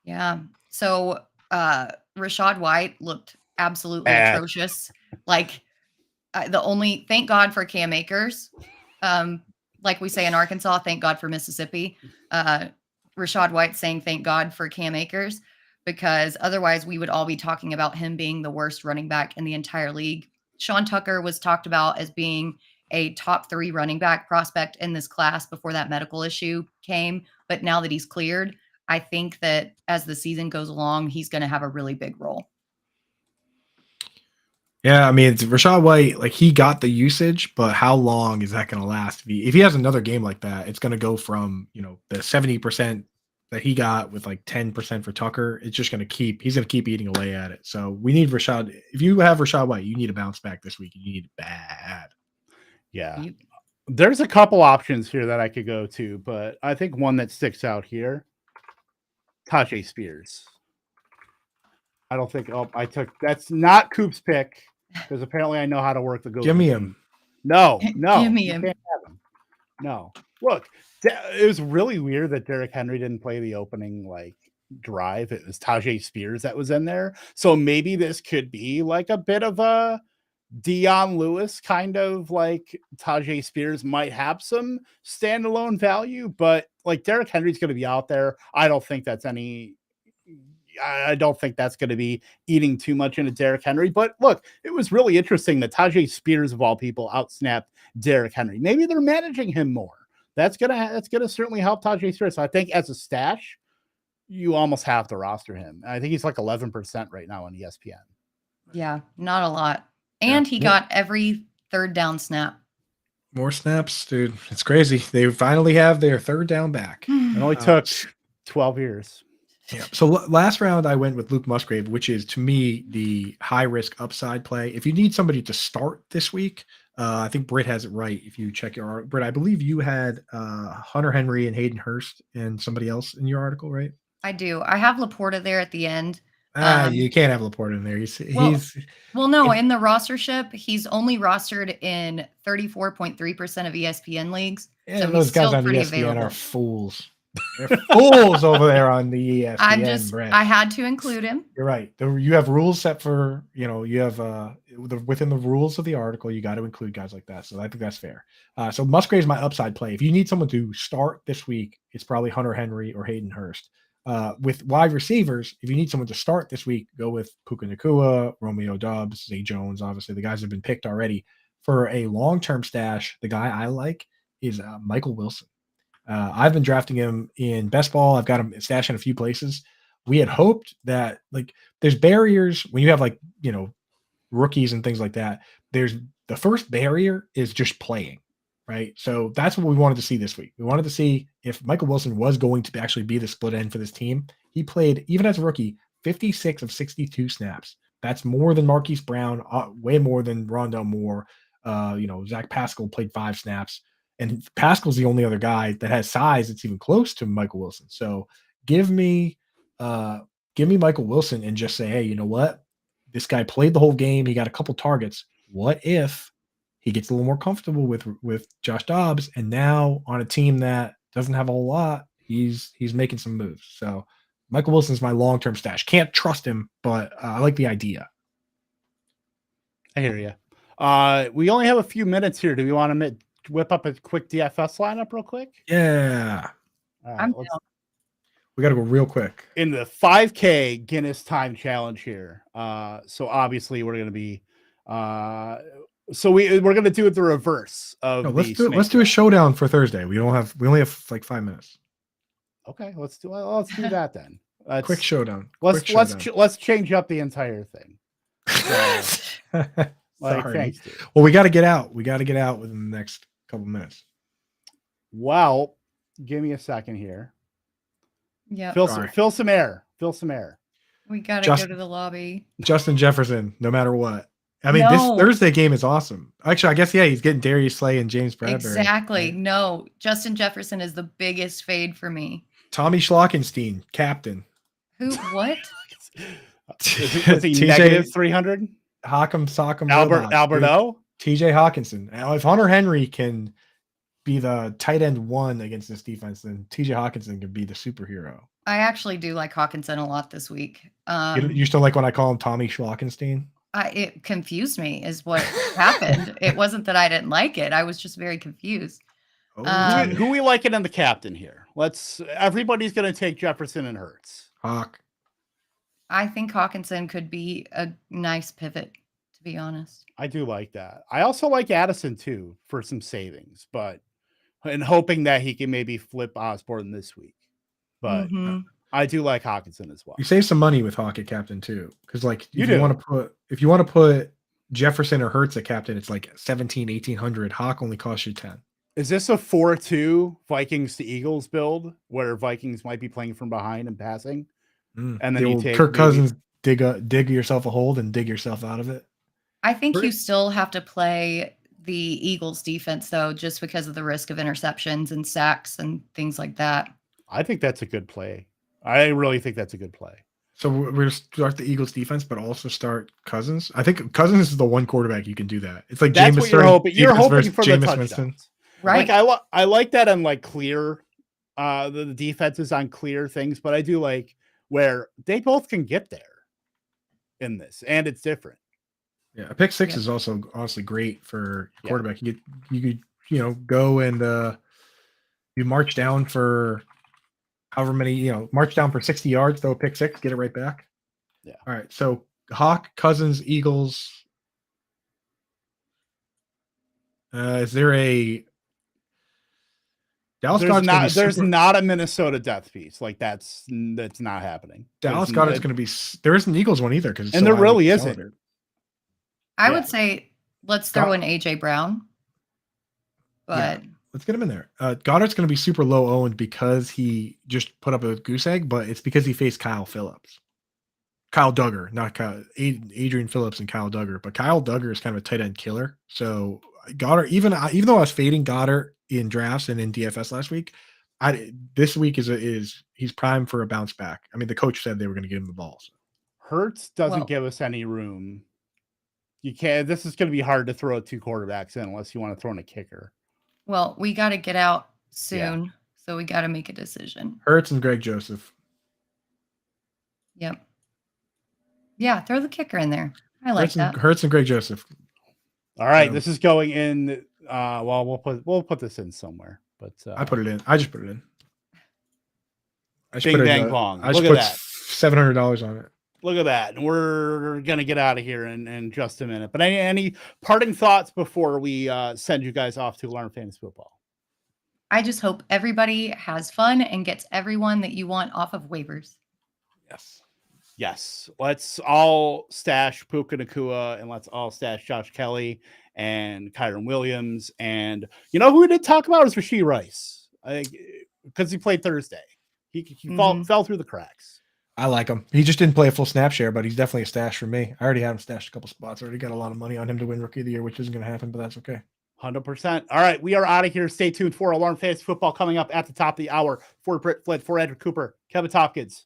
Yeah. So Rashad White looked absolutely atrocious. Like thank God for Cam Akers. Like we say in Arkansas, thank God for Mississippi. Rashad White saying thank God for Cam Akers, because otherwise we would all be talking about him being the worst running back in the entire league. Sean Tucker was talked about as being a top 3 running back prospect in this class before that medical issue came. But now that he's cleared, I think that as the season goes along, he's going to have a really big role. Yeah, I mean, it's Rashad White, like, he got the usage, but how long is that going to last? If he has another game like that, it's going to go from, the 70% that he got with like 10% for Tucker. It's just going to he's going to keep eating away at it. So we need Rashad. If you have Rashad White, you need to bounce back this week. You need it bad. Yeah. There's a couple options here that I could go to, but I think one that sticks out here, Tajay Spears. I don't think that's not Coop's pick, because apparently I know how to work the go. Give me him. No. Give me him. Can't have him. No. Look, it was really weird that Derrick Henry didn't play the opening drive. It was Tajay Spears that was in there. So maybe this could be like a bit of a Dion Lewis kind of, like Tajay Spears might have some standalone value, but like Derrick Henry's going to be out there. I don't think that's going to be eating too much into Derrick Henry. But look, it was really interesting that Tajay Spears, of all people, outsnapped Derrick Henry. Maybe they're managing him more. That's gonna certainly help Tajay Spears. So I think as a stash, you almost have to roster him. I think he's like 11% right now on ESPN. Yeah, not a lot. And he got every third down snap. More snaps, dude. It's crazy. They finally have their third down back. It only took 12 years. Yeah. So last round I went with Luke Musgrave, which is to me the high risk upside play. If you need somebody to start this week, I think Britt has it right. If you check your Britt, I believe you had Hunter Henry and Hayden Hurst and somebody else in your article, right? I do. I have Laporta there at the end. You can't have Laporta in there. In the rostership, he's only rostered in 34.3% of ESPN leagues. Yeah, so those guys on ESPN available. are fools. They're fools over there on the ESPN. Brett. I had to include him. You're right. You have rules set for, you have within the rules of the article, you got to include guys like that. So I think that's fair. So Musgrave's my upside play. If you need someone to start this week, it's probably Hunter Henry or Hayden Hurst. With wide receivers, if you need someone to start this week, go with Puka Nacua, Romeo Doubs, Zay Jones. Obviously, the guys have been picked already. For a long-term stash, the guy I like is Michael Wilson. I've been drafting him in best ball. I've got him stashed in a few places. We had hoped that, there's barriers when you have rookies and things like that. There's the first barrier is just playing, right? So that's what we wanted to see this week. We wanted to see if Michael Wilson was going to actually be the split end for this team. He played, even as a rookie, 56 of 62 snaps. That's more than Marquise Brown, way more than Rondell Moore. Zach Pascal played 5 snaps. And Pascal's the only other guy that has size that's even close to Michael Wilson. So give me Michael Wilson and just say, hey, you know what? This guy played the whole game. He got a couple targets. What if he gets a little more comfortable with Josh Dobbs, and now on a team that doesn't have a whole lot, he's making some moves. So Michael Wilson's my long-term stash. Can't trust him, but I like the idea. I hear you. We only have a few minutes here. Do we want to whip up a quick DFS lineup real quick? Yeah. I'm down. We got to go real quick. In the 5K Guinness Time Challenge here. So obviously we're going to be we're going to do it the reverse of No, the let's do a showdown for Thursday. We only have like 5 minutes. Okay, let's do that then. Quick showdown. Let's change up the entire thing. Sorry. Thanks, dude. Well, we got to get out. We got to get out within the next couple minutes. Well, give me a second here. Yeah. Fill some air. We got to go to the lobby. Justin Jefferson, no matter what. I mean, this Thursday game is awesome. Actually, I guess, he's getting Darius Slay and James Bradbury. Exactly. No, Justin Jefferson is the biggest fade for me. Tommy Schlockenstein, captain. Who? What? Was he negative 300? Sock'em Alberto? TJ Hawkinson. Now, if Hunter Henry can be the tight end 1 against this defense, then TJ Hawkinson can be the superhero. I actually do like Hawkinson a lot this week. You still like when I call him Tommy Schlockenstein? It confused me is what happened. It wasn't that I didn't like it. I was just very confused. Who we liking in the captain here? Everybody's going to take Jefferson and Hurts. Hawk. I think Hawkinson could be a nice pivot, to be honest. I do like that. I also like Addison too for some savings, and hoping that he can maybe flip Osborne this week. But I do like Hawkinson as well. You save some money with Hawk at captain too, because if you want to put Jefferson or Hurts at captain, it's like 1,800. Hawk only costs you 10. Is this a 4-2 Vikings to Eagles build where Vikings might be playing from behind and passing? And then you take Kirk Cousins, dig yourself a hole and dig yourself out of it. I think you still have to play the Eagles defense though, just because of the risk of interceptions and sacks and things like that. I think that's a good play. I really think that's a good play. So we're going to start the Eagles defense, but also start Cousins. I think Cousins is the one quarterback you can do that. It's like that's what you're hoping. You're hoping for the touchdowns. Winston. Right. I like that on clear, the defenses on clear things, but I do like where they both can get there in this, and it's different. Yeah, a pick six is also honestly great for quarterback. You could go and you march down for however many, march down for 60 yards, throw a pick six, get it right back. Yeah. All right. So Hawk, Cousins, Eagles. Is there a Dallas Goedert? There's not a Minnesota death piece. That's not happening. Dallas Goedert's going to be. There isn't an Eagles one either because there really isn't. I would say let's throw in AJ Brown, but let's get him in there. Goddard's going to be super low owned because he just put up a goose egg, but it's because he faced Kyle Duggar, not Adrian Phillips and Kyle Duggar. But Kyle Duggar is kind of a tight end killer. So Goddard, even though I was fading Goddard in drafts and in DFS last week, this week is he's primed for a bounce back. I mean, the coach said they were going to give him the ball. So. Hurts doesn't give us any room. You can't. This is going to be hard to throw 2 quarterbacks in unless you want to throw in a kicker. Well, we got to get out soon, so we got to make a decision. Hurts and Greg Joseph. Yep. Yeah, throw the kicker in there. I like that. Hurts and Greg Joseph. All right, this is going in. Well, we'll put this in somewhere, but I put it in. I just put it in. Bing bang bong. I just put $700 on it. Look at that. We're gonna get out of here in just a minute. But any parting thoughts before we send you guys off to learn fantasy football? I just hope everybody has fun and gets everyone that you want off of waivers. Yes. Let's all stash Puka Nacua and let's all stash Josh Kelly and Kyron Williams. And who we did talk about was Rashee Rice, because he played Thursday. He fell through the cracks. I like him. He just didn't play a full snap share, but he's definitely a stash for me. I already had him stashed a couple spots. I already got a lot of money on him to win Rookie of the Year, which isn't going to happen, but that's okay. 100%. All right, we are out of here. Stay tuned for Alarm Fantasy Football coming up at the top of the hour. For Britt, Flinn, for Andrew Cooper, Kevin Tompkins.